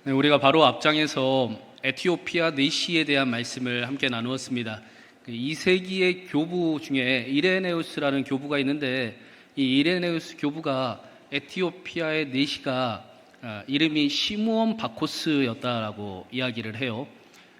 네, 우리가 바로 앞장에서 에티오피아 내시에 대한 말씀을 함께 나누었습니다. 2세기의 교부 중에 이레네우스라는 교부가 있는데, 이 이레네우스 교부가 에티오피아의 내시가 이름이 시므온 바코스였다라고 이야기를 해요.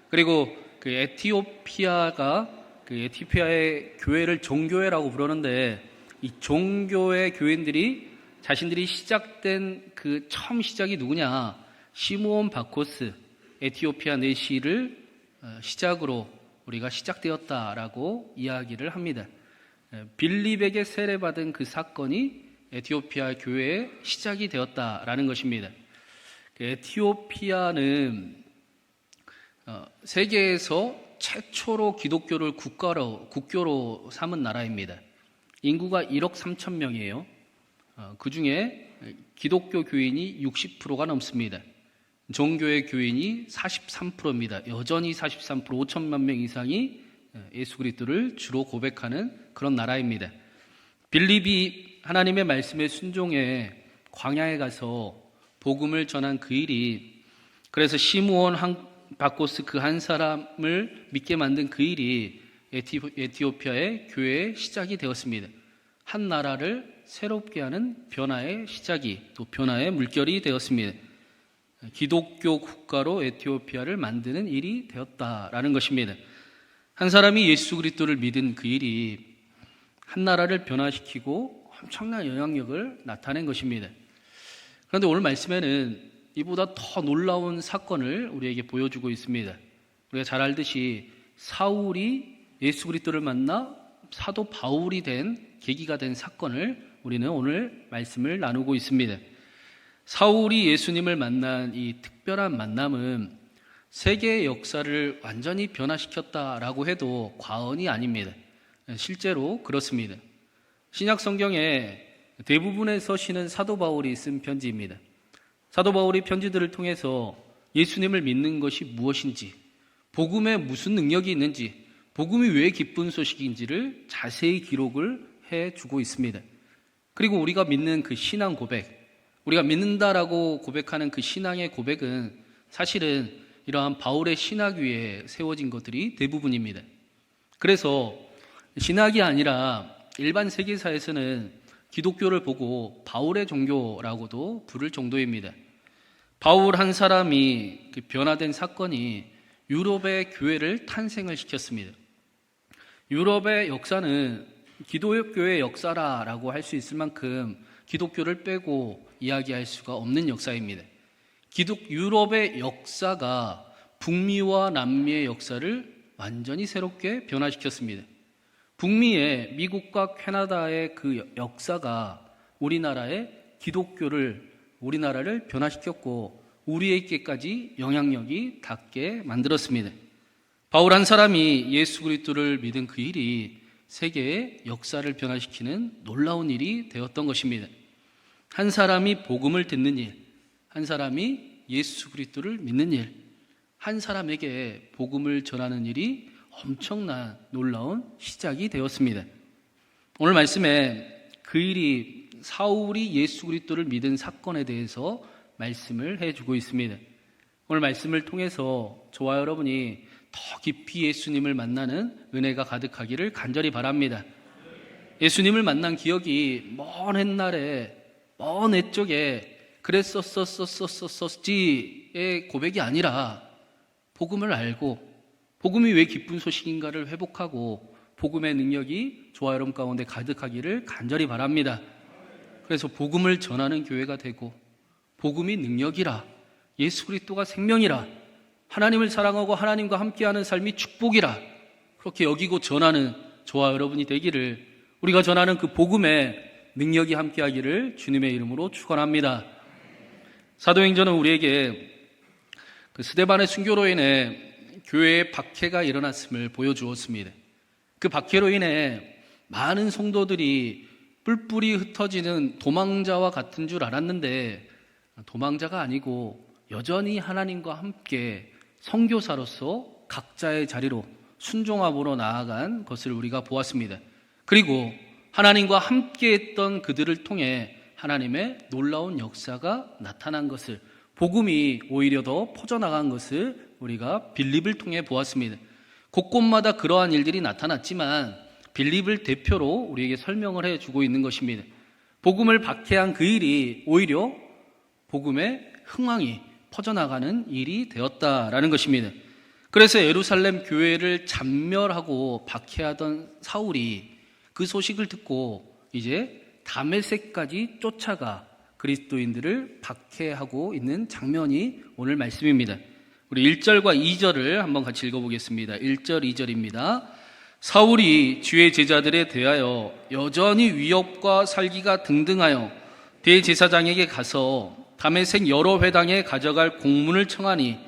그리고 그 에티오피아가 에티오피아의 교회를 종교회라고 부르는데, 이 종교회 교인들이 자신들이 시작된 그 처음 시작이 누구냐? 시므온 바코스, 에티오피아 내시를 시작으로 우리가 시작되었다라고 이야기를 합니다. 빌립에게 세례받은 그 사건이 에티오피아 교회의 시작이 되었다라는 것입니다. 에티오피아는 세계에서 최초로 기독교를 국교로 삼은 나라입니다. 인구가 1억 3천 명이에요. 그 중에 기독교 교인이 60%가 넘습니다. 종교의 교인이 43%입니다. 여전히 43%, 5천만 명 이상이 예수 그리스도를 주로 고백하는 그런 나라입니다. 빌립이 하나님의 말씀에 순종해 광야에 가서 복음을 전한 그 일이, 그래서 시므온 바코스 그 한 사람을 믿게 만든 그 일이 에티오피아의 교회의 시작이 되었습니다. 한 나라를 새롭게 하는 변화의 시작이, 또 변화의 물결이 되었습니다. 기독교 국가로 에티오피아를 만드는 일이 되었다라는 것입니다. 한 사람이 예수 그리스도를 믿은 그 일이 한 나라를 변화시키고 엄청난 영향력을 나타낸 것입니다. 그런데 오늘 말씀에는 이보다 더 놀라운 사건을 우리에게 보여주고 있습니다. 우리가 잘 알듯이 사울이 예수 그리스도를 만나 사도 바울이 된 계기가 된 사건을 우리는 오늘 말씀을 나누고 있습니다. 사울이 예수님을 만난 이 특별한 만남은 세계의 역사를 완전히 변화시켰다라고 해도 과언이 아닙니다. 실제로 그렇습니다. 신약 성경에 대부분의 서신은 사도 바울이 쓴 편지입니다. 사도 바울이 편지들을 통해서 예수님을 믿는 것이 무엇인지, 복음에 무슨 능력이 있는지, 복음이 왜 기쁜 소식인지를 자세히 기록을 해주고 있습니다. 그리고 우리가 믿는 그 신앙 고백, 우리가 믿는다라고 고백하는 그 신앙의 고백은 사실은 이러한 바울의 신학 위에 세워진 것들이 대부분입니다. 그래서 신학이 아니라 일반 세계사에서는 기독교를 보고 바울의 종교라고도 부를 정도입니다. 바울 한 사람이 그 변화된 사건이 유럽의 교회를 탄생을 시켰습니다. 유럽의 역사는 기독교의 역사라고 할 수 있을 만큼 기독교를 빼고 이야기할 수가 없는 역사입니다. 유럽의 역사가 북미와 남미의 역사를 완전히 새롭게 변화시켰습니다. 북미의 미국과 캐나다의 그 역사가 우리나라의 우리나라를 변화시켰고 우리에게까지 영향력이 닿게 만들었습니다. 바울 한 사람이 예수 그리스도를 믿은 그 일이 세계의 역사를 변화시키는 놀라운 일이 되었던 것입니다. 한 사람이 복음을 듣는 일, 한 사람이 예수 그리스도를 믿는 일, 한 사람에게 복음을 전하는 일이 엄청난 놀라운 시작이 되었습니다. 오늘 말씀에 그 일이 사울이 예수 그리스도를 믿은 사건에 대해서 말씀을 해주고 있습니다. 오늘 말씀을 통해서 저와 여러분이 더 깊이 예수님을 만나는 은혜가 가득하기를 간절히 바랍니다. 예수님을 만난 기억이 먼 옛날에, 먼 옛적에 그랬었지의 고백이 아니라 복음을 알고 복음이 왜 기쁜 소식인가를 회복하고 복음의 능력이 저와 여러분 가운데 가득하기를 간절히 바랍니다. 그래서 복음을 전하는 교회가 되고 복음이 능력이라, 예수 그리스도가 생명이라, 하나님을 사랑하고 하나님과 함께하는 삶이 축복이라 그렇게 여기고 전하는 저와 여러분이 되기를, 우리가 전하는 그 복음의 능력이 함께하기를 주님의 이름으로 축원합니다. 사도행전은 우리에게 그 스데반의 순교로 인해 교회에 박해가 일어났음을 보여주었습니다. 그 박해로 인해 많은 성도들이 뿔뿔이 흩어지는 도망자와 같은 줄 알았는데 도망자가 아니고 여전히 하나님과 함께 선교사로서 각자의 자리로 순종함으로 나아간 것을 우리가 보았습니다. 그리고 하나님과 함께 했던 그들을 통해 하나님의 놀라운 역사가 나타난 것을 복음이 오히려 더 퍼져나간 것을 우리가 빌립을 통해 보았습니다. 곳곳마다 그러한 일들이 나타났지만 빌립을 대표로 우리에게 설명을 해주고 있는 것입니다. 복음을 박해한 그 일이 오히려 복음의 흥황이 퍼져나가는 일이 되었다라는 것입니다. 그래서 예루살렘 교회를 잔멸하고 박해하던 사울이 그 소식을 듣고 이제 다메섹까지 쫓아가 그리스도인들을 박해하고 있는 장면이 오늘 말씀입니다. 우리 1절과 2절을 한번 같이 읽어보겠습니다. 1절, 2절입니다. 사울이 주의 제자들에 대하여 여전히 위협과 살기가 등등하여 대제사장에게 가서 다메섹 여러 회당에 가져갈 공문을 청하니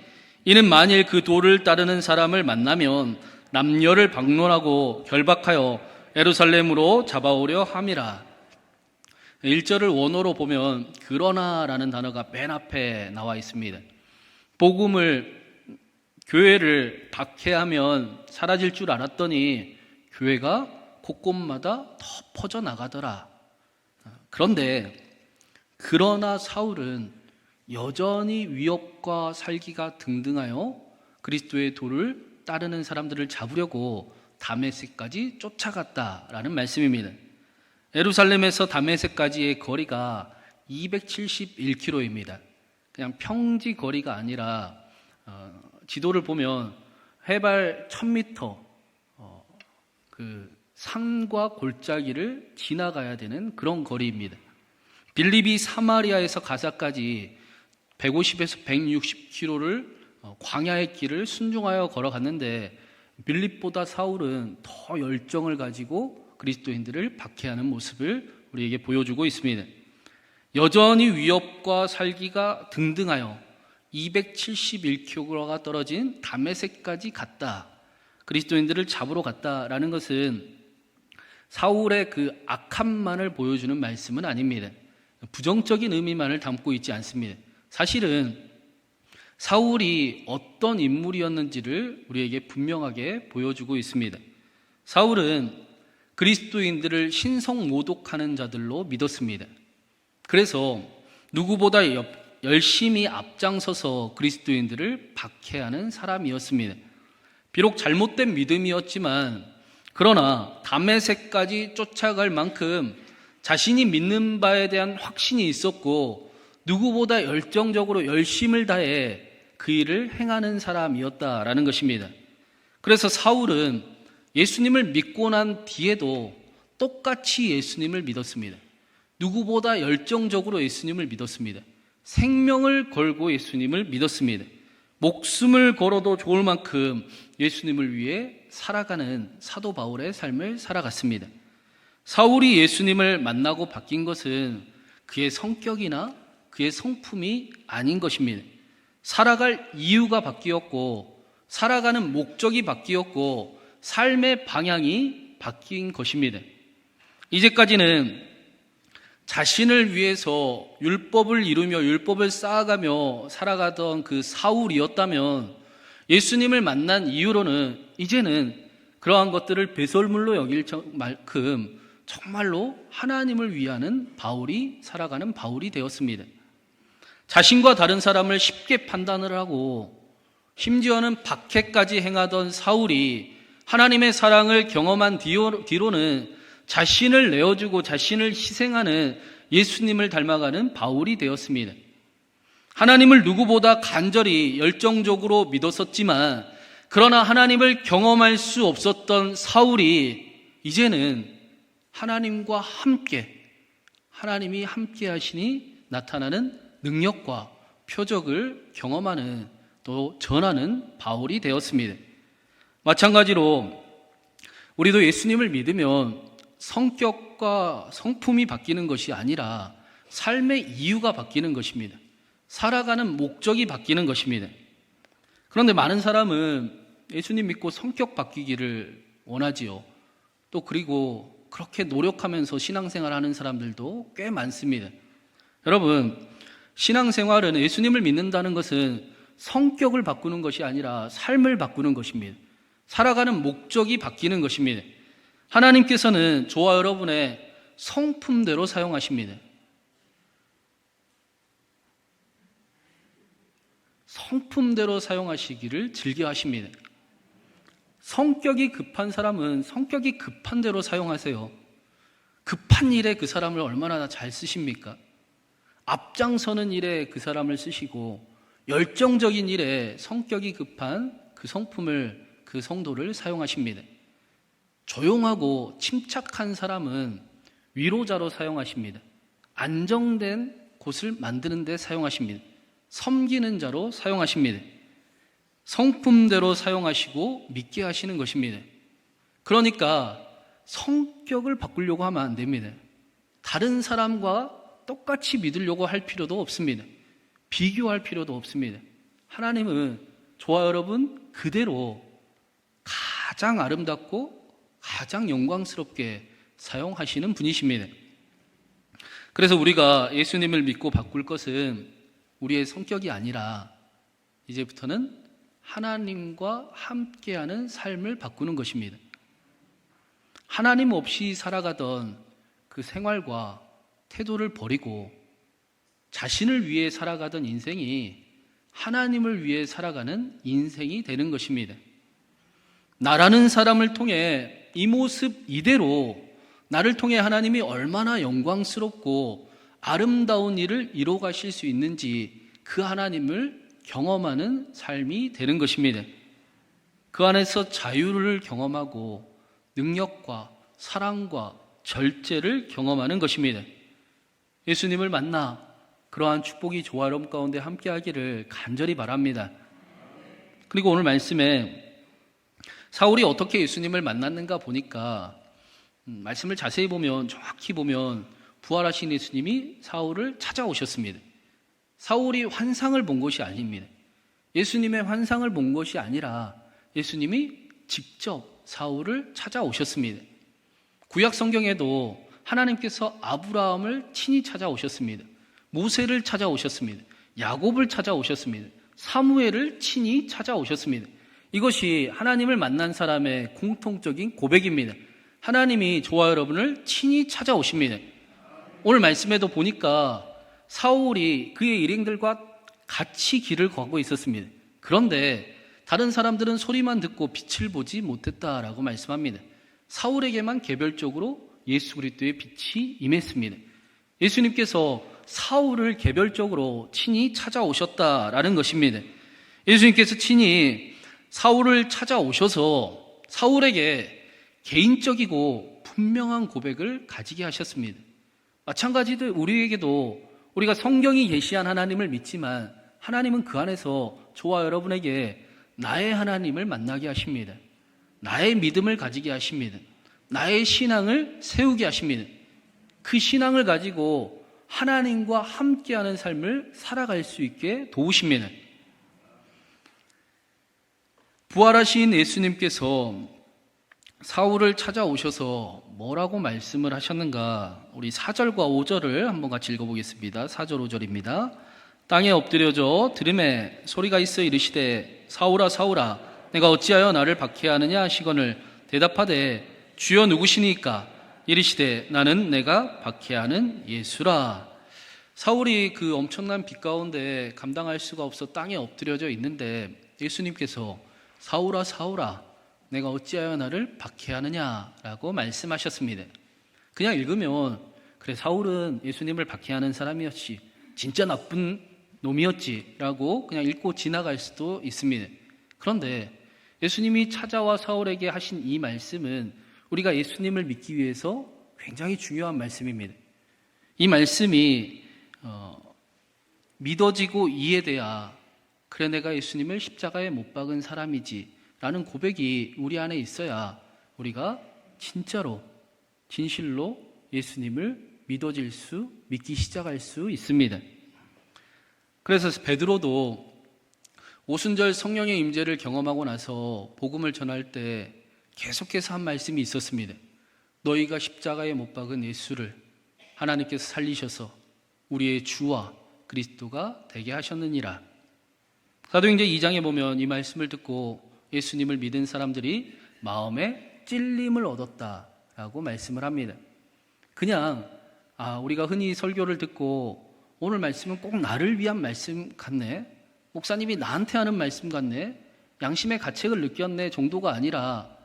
이는 만일 그 도를 따르는 사람을 만나면 남녀를 박론하고 결박하여 예루살렘으로 잡아오려 함이라. 1절을 원어로 보면 그러나라는 단어가 맨 앞에 나와 있습니다. 복음을, 교회를 박해하면 사라질 줄 알았더니 교회가 곳곳마다 더 퍼져나가더라. 그런데 그러나 사울은 여전히 위협과 살기가 등등하여 그리스도의 도를 따르는 사람들을 잡으려고 다메섹까지 쫓아갔다라는 말씀입니다. 예루살렘에서 다메섹까지의 거리가 271km입니다. 그냥 평지 거리가 아니라 지도를 보면 해발 1000m 그 산과 골짜기를 지나가야 되는 그런 거리입니다. 빌립이 사마리아에서 가사까지 150에서 160km를 광야의 길을 순종하여 걸어갔는데 빌립보다 사울은 더 열정을 가지고 그리스도인들을 박해하는 모습을 우리에게 보여주고 있습니다. 여전히 위협과 살기가 등등하여 271km가 떨어진 다메섹까지 갔다. 그리스도인들을 잡으러 갔다라는 것은 사울의 그 악함만을 보여주는 말씀은 아닙니다. 부정적인 의미만을 담고 있지 않습니다. 사실은 사울이 어떤 인물이었는지를 우리에게 분명하게 보여주고 있습니다. 사울은 그리스도인들을 신성 모독하는 자들로 믿었습니다. 그래서 누구보다 열심히 앞장서서 그리스도인들을 박해하는 사람이었습니다. 비록 잘못된 믿음이었지만 그러나 다메섹까지 쫓아갈 만큼 자신이 믿는 바에 대한 확신이 있었고 누구보다 열정적으로 열심을 다해 그 일을 행하는 사람이었다라는 것입니다. 그래서 사울은 예수님을 믿고 난 뒤에도 똑같이 예수님을 믿었습니다. 누구보다 열정적으로 예수님을 믿었습니다. 생명을 걸고 예수님을 믿었습니다. 목숨을 걸어도 좋을 만큼 예수님을 위해 살아가는 사도 바울의 삶을 살아갔습니다. 사울이 예수님을 만나고 바뀐 것은 그의 성격이나 그의 성품이 아닌 것입니다. 살아갈 이유가 바뀌었고 살아가는 목적이 바뀌었고 삶의 방향이 바뀐 것입니다. 이제까지는 자신을 위해서 율법을 이루며 율법을 쌓아가며 살아가던 그 사울이었다면 예수님을 만난 이후로는 이제는 그러한 것들을 배설물로 여길 만큼 정말로 하나님을 위하는 바울이 살아가는 바울이 되었습니다. 자신과 다른 사람을 쉽게 판단을 하고 심지어는 박해까지 행하던 사울이 하나님의 사랑을 경험한 뒤로는 자신을 내어주고 자신을 희생하는 예수님을 닮아가는 바울이 되었습니다. 하나님을 누구보다 간절히 열정적으로 믿었었지만 그러나 하나님을 경험할 수 없었던 사울이 이제는 하나님과 함께 하나님이 함께 하시니 나타나는 능력과 표적을 경험하는 또 전하는 바울이 되었습니다. 마찬가지로 우리도 예수님을 믿으면 성격과 성품이 바뀌는 것이 아니라 삶의 이유가 바뀌는 것입니다. 살아가는 목적이 바뀌는 것입니다. 그런데 많은 사람은 예수님 믿고 성격 바뀌기를 원하지요. 또 그리고 그렇게 노력하면서 신앙생활 하는 사람들도 꽤 많습니다. 여러분, 신앙생활은 예수님을 믿는다는 것은 성격을 바꾸는 것이 아니라 삶을 바꾸는 것입니다. 살아가는 목적이 바뀌는 것입니다. 하나님께서는 저와 여러분의 성품대로 사용하십니다. 성품대로 사용하시기를 즐겨 하십니다. 성격이 급한 사람은 성격이 급한 대로 사용하세요. 급한 일에 그 사람을 얼마나 잘 쓰십니까? 앞장서는 일에 그 사람을 쓰시고 열정적인 일에 성격이 급한 그 성품을, 그 성도를 사용하십니다. 조용하고 침착한 사람은 위로자로 사용하십니다. 안정된 곳을 만드는 데 사용하십니다. 섬기는 자로 사용하십니다. 성품대로 사용하시고 믿게 하시는 것입니다. 그러니까 성격을 바꾸려고 하면 안 됩니다. 다른 사람과 똑같이 믿으려고 할 필요도 없습니다. 비교할 필요도 없습니다. 하나님은 저와 여러분 그대로 가장 아름답고 가장 영광스럽게 사용하시는 분이십니다. 그래서 우리가 예수님을 믿고 바꿀 것은 우리의 성격이 아니라 이제부터는 하나님과 함께하는 삶을 바꾸는 것입니다. 하나님 없이 살아가던 그 생활과 태도를 버리고 자신을 위해 살아가던 인생이 하나님을 위해 살아가는 인생이 되는 것입니다. 나라는 사람을 통해 이 모습 이대로 나를 통해 하나님이 얼마나 영광스럽고 아름다운 일을 이뤄 가실 수 있는지 그 하나님을 경험하는 삶이 되는 것입니다. 그 안에서 자유를 경험하고 능력과 사랑과 절제를 경험하는 것입니다. 예수님을 만나 그러한 축복이 저와 여러분 가운데 함께하기를 간절히 바랍니다. 그리고 오늘 말씀에 사울이 어떻게 예수님을 만났는가 보니까 말씀을 자세히 보면, 정확히 보면 부활하신 예수님이 사울을 찾아오셨습니다. 사울이 환상을 본 것이 아닙니다. 예수님의 환상을 본 것이 아니라 예수님이 직접 사울을 찾아오셨습니다. 구약 성경에도 하나님께서 아브라함을 친히 찾아오셨습니다. 모세를 찾아오셨습니다. 야곱을 찾아오셨습니다. 사무엘을 친히 찾아오셨습니다. 이것이 하나님을 만난 사람의 공통적인 고백입니다. 하나님이 저와 여러분을 친히 찾아오십니다. 오늘 말씀에도 보니까 사울이 그의 일행들과 같이 길을 걷고 있었습니다. 그런데 다른 사람들은 소리만 듣고 빛을 보지 못했다라고 말씀합니다. 사울에게만 개별적으로 예수 그리스도의 빛이 임했습니다. 예수님께서 사울을 개별적으로 친히 찾아오셨다라는 것입니다. 예수님께서 친히 사울을 찾아오셔서 사울에게 개인적이고 분명한 고백을 가지게 하셨습니다. 마찬가지로 우리에게도 우리가 성경이 계시한 하나님을 믿지만 하나님은 그 안에서 저와 여러분에게 나의 하나님을 만나게 하십니다. 나의 믿음을 가지게 하십니다. 나의 신앙을 세우게 하십니다. 그 신앙을 가지고 하나님과 함께하는 삶을 살아갈 수 있게 도우십니다. 부활하신 예수님께서 사울을 찾아오셔서 뭐라고 말씀을 하셨는가? 우리 4절과 5절을 한번 같이 읽어보겠습니다. 4절 5절입니다. 땅에 엎드려져 들음에 소리가 있어 이르시되 사울아 사울아 내가 어찌하여 나를 박해하느냐 하시거늘 대답하되 주여 누구시니까? 이르시되 나는 내가 박해하는 예수라. 사울이 그 엄청난 빛 가운데 감당할 수가 없어 땅에 엎드려져 있는데 예수님께서 사울아 사울아 내가 어찌하여 나를 박해하느냐라고 말씀하셨습니다. 그냥 읽으면 그래 사울은 예수님을 박해하는 사람이었지, 진짜 나쁜 놈이었지라고 그냥 읽고 지나갈 수도 있습니다. 그런데 예수님이 찾아와 사울에게 하신 이 말씀은 우리가 예수님을 믿기 위해서 굉장히 중요한 말씀입니다. 이 말씀이 믿어지고 이해돼야 그래 내가 예수님을 십자가에 못 박은 사람이지 라는 고백이 우리 안에 있어야 우리가 진짜로 진실로 예수님을 믿기 시작할 수 있습니다. 그래서 베드로도 오순절 성령의 임재를 경험하고 나서 복음을 전할 때 계속해서 한 말씀이 있었습니다. 너희가 십자가에 못 박은 예수를 하나님께서 살리셔서 우리의 주와 그리스도가 되게 하셨느니라. 사도행전 2장에 보면 이 말씀을 듣고 예수님을 믿은 사람들이 마음에 찔림을 얻었다라고 말씀을 합니다. 그냥 우리가 흔히 설교를 듣고 오늘 말씀은 꼭 나를 위한 말씀 같네, 목사님이 나한테 하는 말씀 같네, 양심의 가책을 느꼈네 정도가 아니라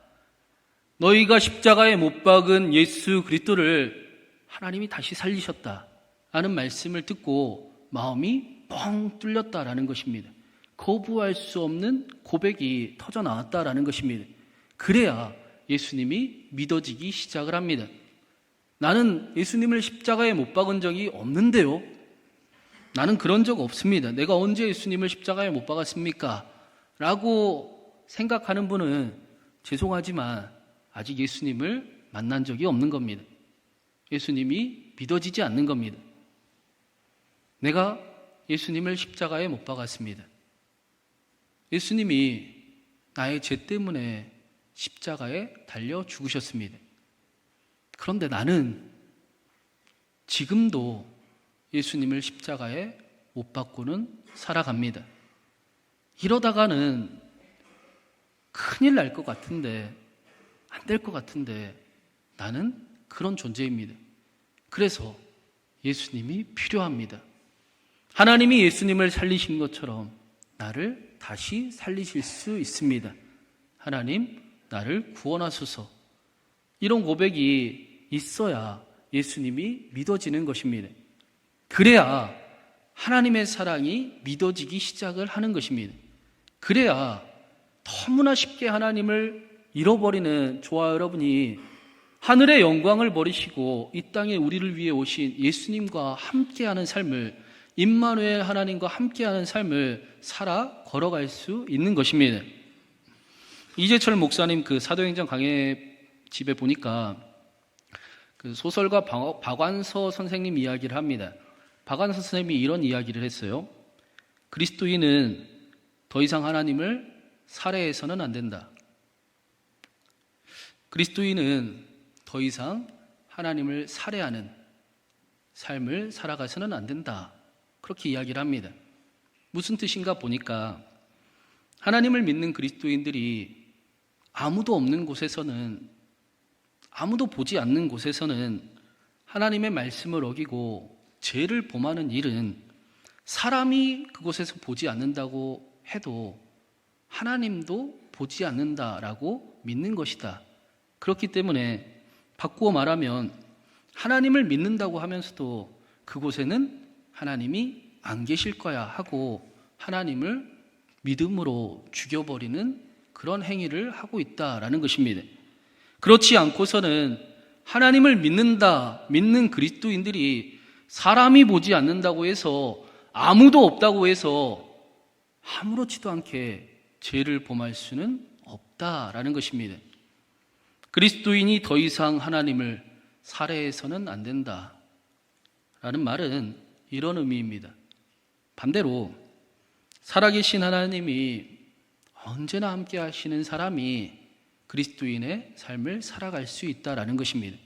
너희가 십자가에 못 박은 예수 그리스도를 하나님이 다시 살리셨다 라는 말씀을 듣고 마음이 뻥 뚫렸다라는 것입니다. 거부할 수 없는 고백이 터져 나왔다라는 것입니다. 그래야 예수님이 믿어지기 시작을 합니다. 나는 예수님을 십자가에 못 박은 적이 없는데요. 나는 그런 적 없습니다. 내가 언제 예수님을 십자가에 못 박았습니까? 라고 생각하는 분은 죄송하지만 아직 예수님을 만난 적이 없는 겁니다. 예수님이 믿어지지 않는 겁니다. 내가 예수님을 십자가에 못 박았습니다. 예수님이 나의 죄 때문에 십자가에 달려 죽으셨습니다. 그런데 나는 지금도 예수님을 십자가에 못 박고는 살아갑니다. 이러다가는 큰일 날 것 같은데, 안 될 것 같은데 나는 그런 존재입니다. 그래서 예수님이 필요합니다. 하나님이 예수님을 살리신 것처럼 나를 다시 살리실 수 있습니다. 하나님, 나를 구원하소서. 이런 고백이 있어야 예수님이 믿어지는 것입니다. 그래야 하나님의 사랑이 믿어지기 시작을 하는 것입니다. 그래야 너무나 쉽게 하나님을 잃어버리는 저와 여러분이 하늘의 영광을 버리시고 이 땅에 우리를 위해 오신 예수님과 함께하는 삶을, 임마누엘 하나님과 함께하는 삶을 살아 걸어갈 수 있는 것입니다. 이재철 목사님 그 사도행전 강해 집에 보니까 그 소설가 박완서 선생님 이야기를 합니다. 박완서 선생님이 이런 이야기를 했어요. 그리스도인은 더 이상 하나님을 살해해서는 안 된다. 그리스도인은 더 이상 하나님을 살해하는 삶을 살아가서는 안 된다. 그렇게 이야기를 합니다. 무슨 뜻인가 보니까 하나님을 믿는 그리스도인들이 아무도 없는 곳에서는, 아무도 보지 않는 곳에서는 하나님의 말씀을 어기고 죄를 범하는 일은 사람이 그곳에서 보지 않는다고 해도 하나님도 보지 않는다라고 믿는 것이다. 그렇기 때문에 바꾸어 말하면 하나님을 믿는다고 하면서도 그곳에는 하나님이 안 계실 거야 하고 하나님을 믿음으로 죽여버리는 그런 행위를 하고 있다라는 것입니다. 그렇지 않고서는 하나님을 믿는 그리스도인들이 사람이 보지 않는다고 해서, 아무도 없다고 해서 아무렇지도 않게 죄를 범할 수는 없다라는 것입니다. 그리스도인이 더 이상 하나님을 살해해서는 안 된다라는 말은 이런 의미입니다. 반대로 살아계신 하나님이 언제나 함께 하시는 사람이 그리스도인의 삶을 살아갈 수 있다라는 것입니다.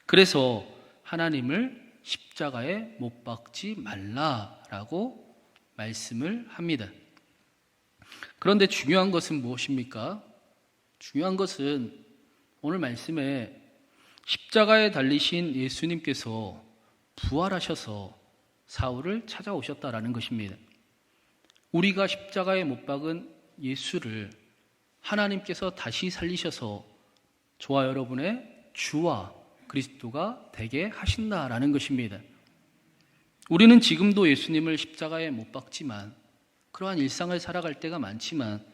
그래서 하나님을 십자가에 못 박지 말라라고 말씀을 합니다. 그런데 중요한 것은 무엇입니까? 중요한 것은 오늘 말씀에 십자가에 달리신 예수님께서 부활하셔서 사울을 찾아오셨다라는 것입니다. 우리가 십자가에 못 박은 예수를 하나님께서 다시 살리셔서 저와 여러분의 주와 그리스도가 되게 하신다라는 것입니다. 우리는 지금도 예수님을 십자가에 못 박지만, 그러한 일상을 살아갈 때가 많지만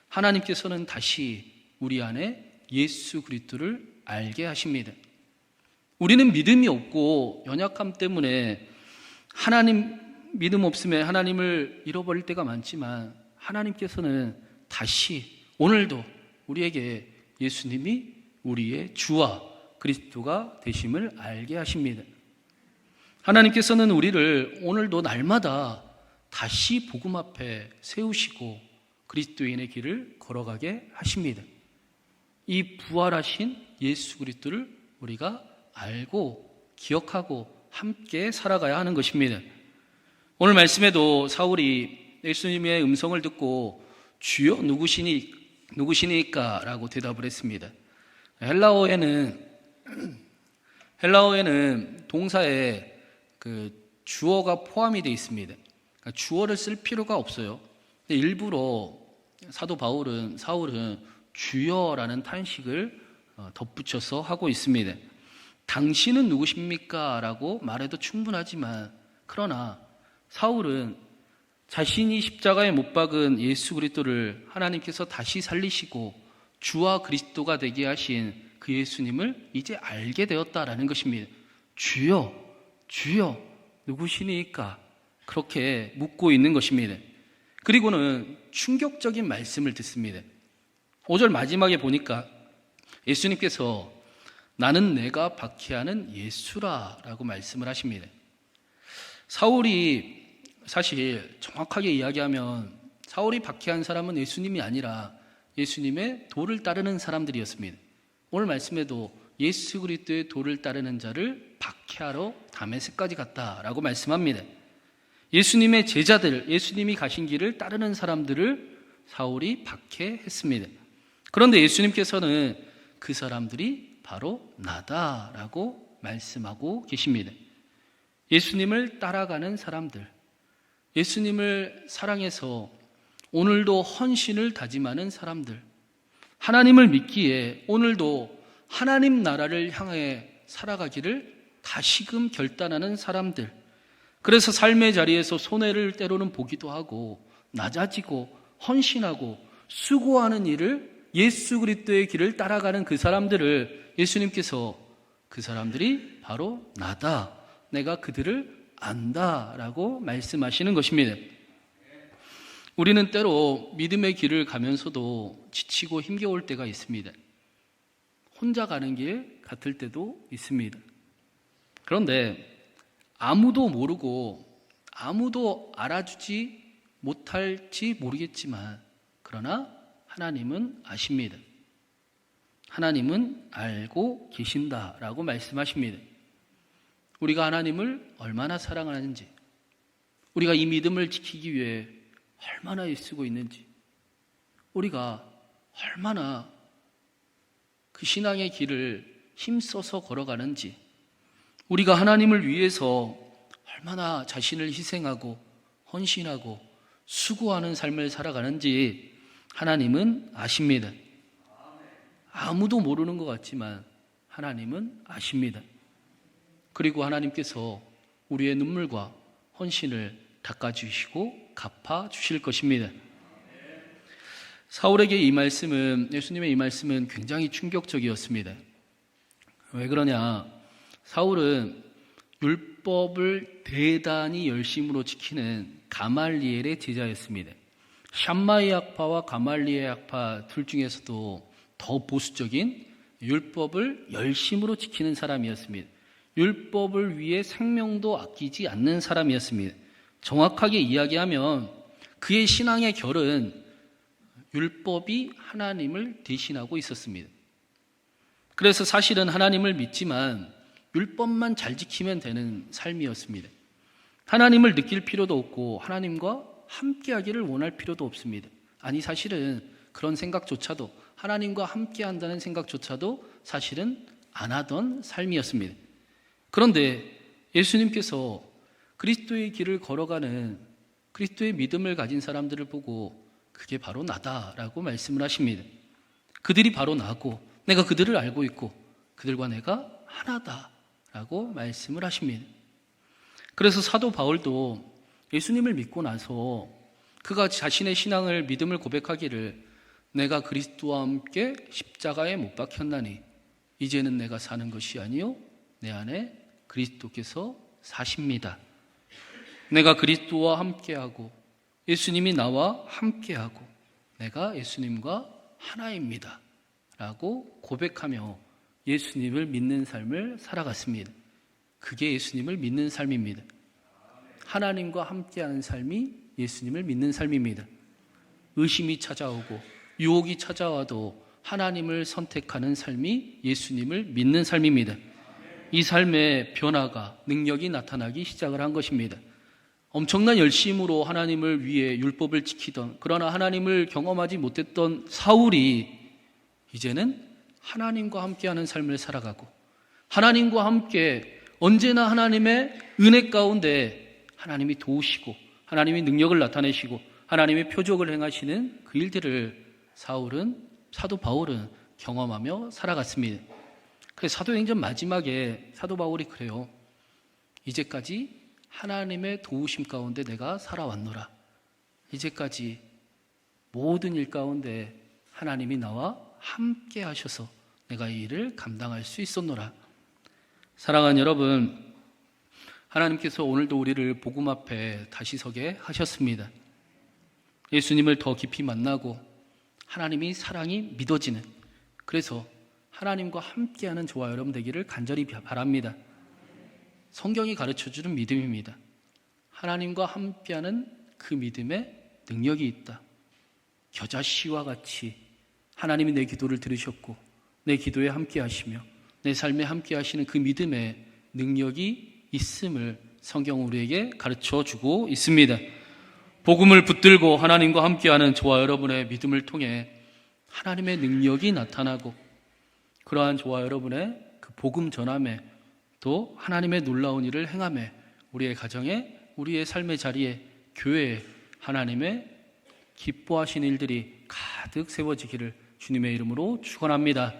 하나님께서는 다시 우리 안에 예수 그리스도를 알게 하십니다. 우리는 믿음이 없고 연약함 때문에 하나님 믿음 없음에 하나님을 잃어버릴 때가 많지만 하나님께서는 다시 오늘도 우리에게 예수님이 우리의 주와 그리스도가 되심을 알게 하십니다. 하나님께서는 우리를 오늘도 날마다 다시 복음 앞에 세우시고 그리스도인의 길을 걸어가게 하십니다. 이 부활하신 예수 그리스도를 우리가 알고 기억하고 함께 살아가야 하는 것입니다. 오늘 말씀에도 사울이 예수님의 음성을 듣고 주여 누구시니까? 라고 대답을 했습니다. 헬라어에는 동사에 그 주어가 포함이 되어 있습니다. 그러니까 주어를 쓸 필요가 없어요. 근데 일부러 사울은 주여라는 탄식을 덧붙여서 하고 있습니다. 당신은 누구십니까? 라고 말해도 충분하지만, 그러나 사울은 자신이 십자가에 못 박은 예수 그리스도를 하나님께서 다시 살리시고 주와 그리스도가 되게 하신 그 예수님을 이제 알게 되었다라는 것입니다. 주여, 주여, 누구시니까? 그렇게 묻고 있는 것입니다. 그리고는 충격적인 말씀을 듣습니다. 5절 마지막에 보니까 예수님께서 나는 내가 박해하는 예수라 라고 말씀을 하십니다. 사울이 사실 정확하게 이야기하면 사울이 박해한 사람은 예수님이 아니라 예수님의 도를 따르는 사람들이었습니다. 오늘 말씀에도 예수 그리스도의 도를 따르는 자를 박해하러 다메섹까지 갔다라고 말씀합니다. 예수님의 제자들, 예수님이 가신 길을 따르는 사람들을 사울이 박해했습니다. 그런데 예수님께서는 그 사람들이 바로 나다라고 말씀하고 계십니다. 예수님을 따라가는 사람들, 예수님을 사랑해서 오늘도 헌신을 다짐하는 사람들, 하나님을 믿기에 오늘도 하나님 나라를 향해 살아가기를 다시금 결단하는 사람들, 그래서 삶의 자리에서 손해를 때로는 보기도 하고 낮아지고 헌신하고 수고하는 일을 예수 그리스도의 길을 따라가는 그 사람들을 예수님께서 그 사람들이 바로 나다, 내가 그들을 안다라고 말씀하시는 것입니다. 우리는 때로 믿음의 길을 가면서도 지치고 힘겨울 때가 있습니다. 혼자 가는 길 같을 때도 있습니다. 그런데 아무도 모르고 아무도 알아주지 못할지 모르겠지만, 그러나 하나님은 아십니다. 하나님은 알고 계신다라고 말씀하십니다. 우리가 하나님을 얼마나 사랑하는지, 우리가 이 믿음을 지키기 위해 얼마나 애쓰고 있는지, 우리가 얼마나 그 신앙의 길을 힘써서 걸어가는지, 우리가 하나님을 위해서 얼마나 자신을 희생하고 헌신하고 수고하는 삶을 살아가는지 하나님은 아십니다. 아무도 모르는 것 같지만 하나님은 아십니다. 그리고 하나님께서 우리의 눈물과 헌신을 닦아주시고 갚아주실 것입니다. 사울에게 이 말씀은, 예수님의 이 말씀은 굉장히 충격적이었습니다. 왜 그러냐? 사울은 율법을 대단히 열심으로 지키는 가말리엘의 제자였습니다. 샴마이 학파와 가말리엘 학파 둘 중에서도 더 보수적인 율법을 열심으로 지키는 사람이었습니다. 율법을 위해 생명도 아끼지 않는 사람이었습니다. 정확하게 이야기하면 그의 신앙의 결은 율법이 하나님을 대신하고 있었습니다. 그래서 사실은 하나님을 믿지만 율법만 잘 지키면 되는 삶이었습니다. 하나님을 느낄 필요도 없고 하나님과 함께하기를 원할 필요도 없습니다. 아니, 사실은 그런 생각조차도, 하나님과 함께한다는 생각조차도 사실은 안 하던 삶이었습니다. 그런데 예수님께서 그리스도의 길을 걸어가는 그리스도의 믿음을 가진 사람들을 보고 그게 바로 나다라고 말씀을 하십니다. 그들이 바로 나고 내가 그들을 알고 있고 그들과 내가 하나다라고 말씀을 하십니다. 그래서 사도 바울도 예수님을 믿고 나서 그가 자신의 신앙을, 믿음을 고백하기를 내가 그리스도와 함께 십자가에 못 박혔나니 이제는 내가 사는 것이 아니요 내 안에 그리스도께서 사십니다. 내가 그리스도와 함께하고 예수님이 나와 함께하고 내가 예수님과 하나입니다 라고 고백하며 예수님을 믿는 삶을 살아갔습니다. 그게 예수님을 믿는 삶입니다. 하나님과 함께하는 삶이 예수님을 믿는 삶입니다. 의심이 찾아오고 유혹이 찾아와도 하나님을 선택하는 삶이 예수님을 믿는 삶입니다. 이 삶의 변화가, 능력이 나타나기 시작을 한 것입니다. 엄청난 열심으로 하나님을 위해 율법을 지키던, 그러나 하나님을 경험하지 못했던 사울이 이제는 하나님과 함께하는 삶을 살아가고 하나님과 함께 언제나 하나님의 은혜 가운데 하나님이 도우시고 하나님이 능력을 나타내시고 하나님의 표적을 행하시는 그 일들을 사도 바울은 경험하며 살아갔습니다. 그래서 사도행전 마지막에 사도 바울이 그래요. 이제까지 하나님의 도우심 가운데 내가 살아왔노라. 이제까지 모든 일 가운데 하나님이 나와 함께 하셔서 내가 이 일을 감당할 수 있었노라. 사랑하는 여러분, 하나님께서 오늘도 우리를 복음 앞에 다시 서게 하셨습니다. 예수님을 더 깊이 만나고 하나님이 사랑이 믿어지는, 그래서 하나님과 함께하는 저와 여러분 되기를 간절히 바랍니다. 성경이 가르쳐주는 믿음입니다. 하나님과 함께하는 그 믿음에 능력이 있다. 겨자씨와 같이 하나님이 내 기도를 들으셨고 내 기도에 함께하시며 내 삶에 함께하시는 그 믿음에 능력이 있음을 성경은 우리에게 가르쳐주고 있습니다. 복음을 붙들고 하나님과 함께하는 저와 여러분의 믿음을 통해 하나님의 능력이 나타나고 그러한 저와 여러분의 그 복음 전함에 또 하나님의 놀라운 일을 행함에 우리의 가정에, 우리의 삶의 자리에, 교회에 하나님의 기뻐하시는 일들이 가득 세워지기를 주님의 이름으로 축원합니다.